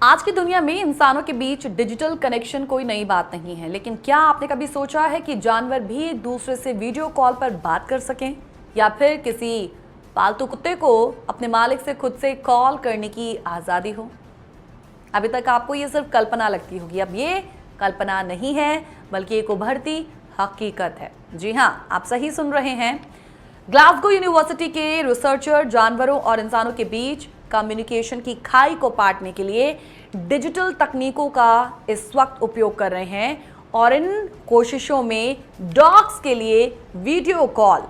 आज की दुनिया में इंसानों के बीच डिजिटल कनेक्शन कोई नई बात नहीं है, लेकिन क्या आपने कभी सोचा है कि जानवर भी एक दूसरे से वीडियो कॉल पर बात कर सकें या फिर किसी पालतू कुत्ते को अपने मालिक से खुद से कॉल करने की आज़ादी हो। अभी तक आपको ये सिर्फ कल्पना लगती होगी, अब ये कल्पना नहीं है बल्कि एक उभरती हकीकत है। जी हाँ, आप सही सुन रहे हैं। ग्लासगो यूनिवर्सिटी के रिसर्चर जानवरों और इंसानों के बीच कम्युनिकेशन की खाई को पाटने के लिए डिजिटल तकनीकों का इस वक्त उपयोग कर रहे हैं और इन कोशिशों में डॉग्स के लिए वीडियो कॉल,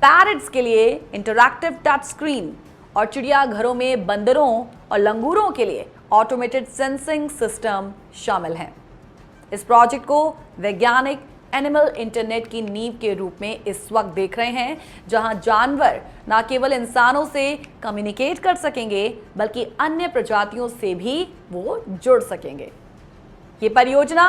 पैरट्स के लिए इंटरैक्टिव टच स्क्रीन और चिड़ियाघरों में बंदरों और लंगूरों के लिए ऑटोमेटेड सेंसिंग सिस्टम शामिल हैं। इस प्रोजेक्ट को वैज्ञानिक एनिमल इंटरनेट की नींव के रूप में इस वक्त देख रहे हैं, जहां जानवर न केवल इंसानों से कम्युनिकेट कर सकेंगे बल्कि अन्य प्रजातियों से भी वो जुड़ सकेंगे। ये परियोजना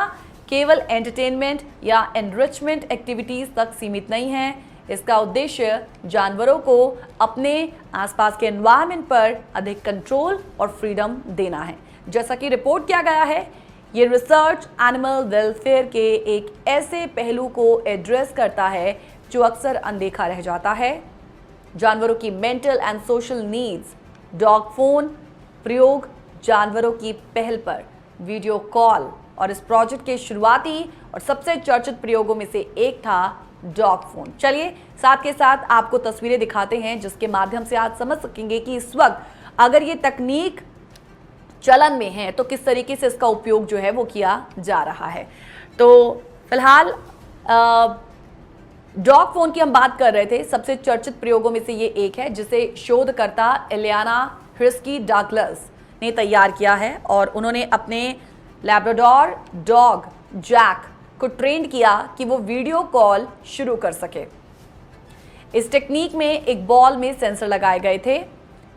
केवल एंटरटेनमेंट या एनरिचमेंट एक्टिविटीज तक सीमित नहीं है। इसका उद्देश्य जानवरों को अपने आसपास के एनवायरनमेंट पर अधिक कंट्रोल और फ्रीडम देना है। जैसा कि रिपोर्ट किया गया है, ये रिसर्च एनिमल वेलफेयर के एक ऐसे पहलू को एड्रेस करता है जो अक्सर अनदेखा रह जाता है, जानवरों की mental and social needs. Dog phone प्रयोग जानवरों की पहल पर वीडियो कॉल और इस प्रोजेक्ट के शुरुआती और सबसे चर्चित प्रयोगों में से एक था डॉग फोन। चलिए साथ के साथ आपको तस्वीरें दिखाते हैं जिसके माध्यम से आप समझ सकेंगे कि इस वक्त अगर ये तकनीक चलन में है तो किस तरीके से इसका उपयोग जो है वो किया जा रहा है। तो फिलहाल डॉग फोन की हम बात कर रहे थे। सबसे चर्चित प्रयोगों में से ये एक है जिसे शोधकर्ता इलियाना ह्रिस्की डगलस ने तैयार किया है और उन्होंने अपने लैब्राडोर डॉग जैक को ट्रेन किया कि वो वीडियो कॉल शुरू कर सके। इस टेक्निक में एक बॉल में सेंसर लगाए गए थे।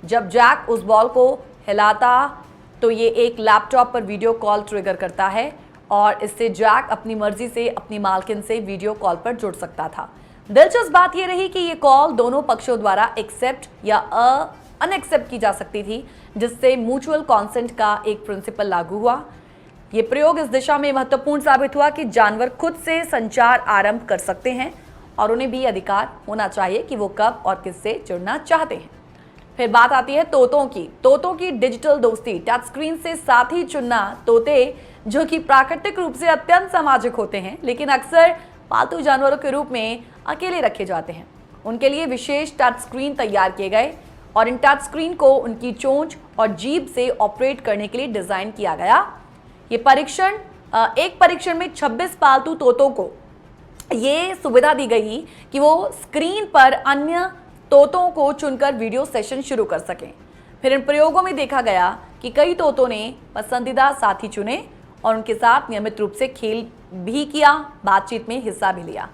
जब जैक उस बॉल को हिलाता तो ये एक लैपटॉप पर वीडियो कॉल ट्रिगर करता है और इससे जैक अपनी मर्जी से अपनी मालकिन से वीडियो कॉल पर जुड़ सकता था। दिलचस्प बात यह रही कि ये कॉल दोनों पक्षों द्वारा एक्सेप्ट या अनएक्सेप्ट की जा सकती थी, जिससे म्यूचुअल कॉन्सेंट का एक प्रिंसिपल लागू हुआ। ये प्रयोग इस दिशा में महत्वपूर्ण साबित हुआ कि जानवर खुद से संचार आरंभ कर सकते हैं और उन्हें भी अधिकार होना चाहिए कि वो कब और किससे जुड़ना चाहते हैं। फिर बात आती है तोतों की डिजिटल दोस्ती। टच स्क्रीन से साथी चुनना। तोते जो कि प्राकृतिक रूप से अत्यंत सामाजिक होते हैं लेकिन अक्सर पालतू जानवरों के रूप में अकेले रखे जाते हैं, उनके लिए विशेष टच स्क्रीन तैयार किए गए और इन टच स्क्रीन को उनकी चोंच और जीभ से ऑपरेट करने के लिए डिजाइन किया गया। ये एक परीक्षण में 26 पालतू तोतों को ये सुविधा दी गई कि वो स्क्रीन पर अन्य तोतों को चुनकर वीडियो सेशन शुरू कर सकें। फिर इन प्रयोगों में देखा गया कि कई तोतों ने पसंदीदा साथी चुने और उनके साथ नियमित रूप से खेल भी किया, बातचीत में हिस्सा भी लिया।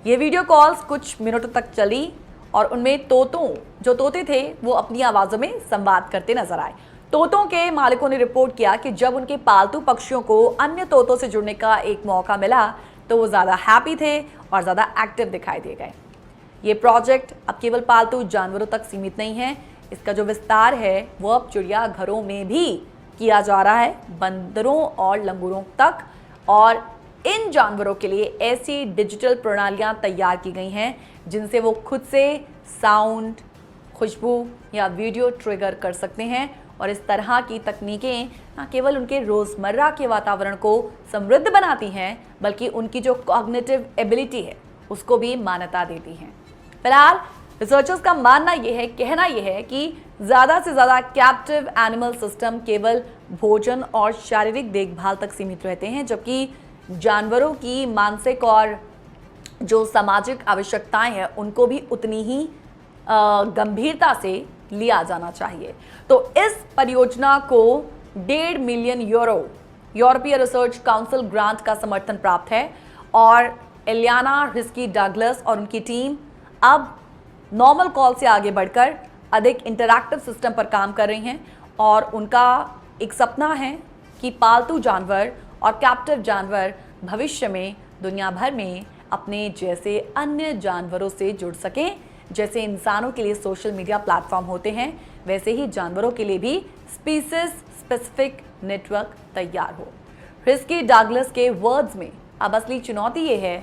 ये वीडियो कॉल्स कुछ मिनटों तक चली और उनमें जो तोते थे वो अपनी आवाज़ों में संवाद करते नजर आए। तोतों के मालिकों ने रिपोर्ट किया कि जब उनके पालतू पक्षियों को अन्य तोतों से जुड़ने का एक मौका मिला तो वो ज़्यादा हैप्पी थे और ज़्यादा एक्टिव दिखाई दे गए। ये प्रोजेक्ट अब केवल पालतू जानवरों तक सीमित नहीं है, इसका जो विस्तार है वो अब चिड़ियाघरों में भी किया जा रहा है, बंदरों और लंगूरों तक। और इन जानवरों के लिए ऐसी डिजिटल प्रणालियां तैयार की गई हैं जिनसे वो खुद से साउंड, खुशबू या वीडियो ट्रिगर कर सकते हैं और इस तरह की तकनीकें न केवल उनके रोज़मर्रा के वातावरण को समृद्ध बनाती हैं बल्कि उनकी जो कॉग्निटिव एबिलिटी है उसको भी मान्यता देती हैं। फिलहाल रिसर्चर्स का कहना यह है कि ज़्यादा से ज़्यादा कैप्टिव एनिमल सिस्टम केवल भोजन और शारीरिक देखभाल तक सीमित रहते हैं, जबकि जानवरों की मानसिक और जो सामाजिक आवश्यकताएं हैं उनको भी उतनी ही गंभीरता से लिया जाना चाहिए। तो इस परियोजना को 1.5 मिलियन यूरो यूरोपीय रिसर्च काउंसिल ग्रांट का समर्थन प्राप्त है और इलियाना ह्रिस्की डगलस और उनकी टीम अब नॉर्मल कॉल से आगे बढ़कर अधिक इंटरैक्टिव सिस्टम पर काम कर रही हैं और उनका एक सपना है कि पालतू जानवर और कैप्टिव जानवर भविष्य में दुनिया भर में अपने जैसे अन्य जानवरों से जुड़ सकें। जैसे इंसानों के लिए सोशल मीडिया प्लेटफॉर्म होते हैं, वैसे ही जानवरों के लिए भी स्पीसीज स्पेसिफिक नेटवर्क तैयार हो। ह्रिस्की डगलस के वर्ड्स में अब असली चुनौती ये है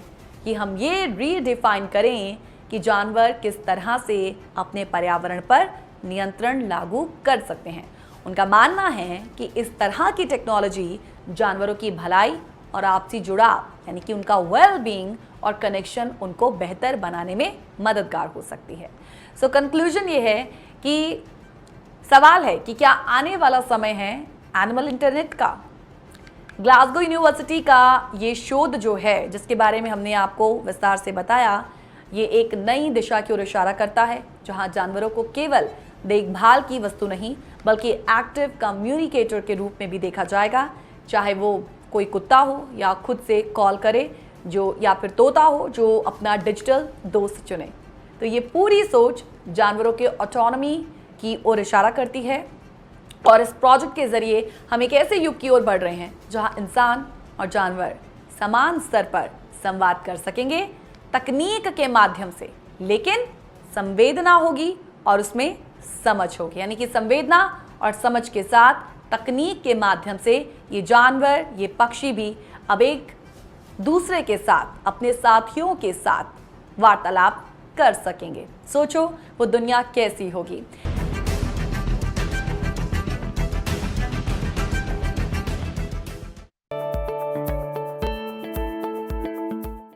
कि हम ये रीडिफाइन करें कि जानवर किस तरह से अपने पर्यावरण पर नियंत्रण लागू कर सकते हैं। उनका मानना है कि इस तरह की टेक्नोलॉजी जानवरों की भलाई और आपसी जुड़ाव यानी कि उनका वेल बीइंग और कनेक्शन उनको बेहतर बनाने में मददगार हो सकती है। सो कंक्लूजन ये है कि सवाल है कि क्या आने वाला समय है एनिमल इंटरनेट का। ग्लासगो यूनिवर्सिटी का ये शोध जो है जिसके बारे में हमने आपको विस्तार से बताया, ये एक नई दिशा की ओर इशारा करता है जहां जानवरों को केवल देखभाल की वस्तु नहीं बल्कि एक्टिव कम्युनिकेटर के रूप में भी देखा जाएगा, चाहे वो कोई कुत्ता हो या खुद से कॉल करे जो, या फिर तोता हो जो अपना डिजिटल दोस्त चुने। तो ये पूरी सोच जानवरों के ऑटोनॉमी की ओर इशारा करती है और इस प्रोजेक्ट के जरिए हम एक ऐसे युग की ओर बढ़ रहे हैं जहां इंसान और जानवर समान स्तर पर संवाद कर सकेंगे तकनीक के माध्यम से, लेकिन संवेदना होगी और उसमें समझ होगी, यानी कि संवेदना और समझ के साथ तकनीक के माध्यम से ये जानवर, ये पक्षी भी अब एक दूसरे के साथ, अपने साथियों के साथ वार्तालाप कर सकेंगे। सोचो वो दुनिया कैसी होगी।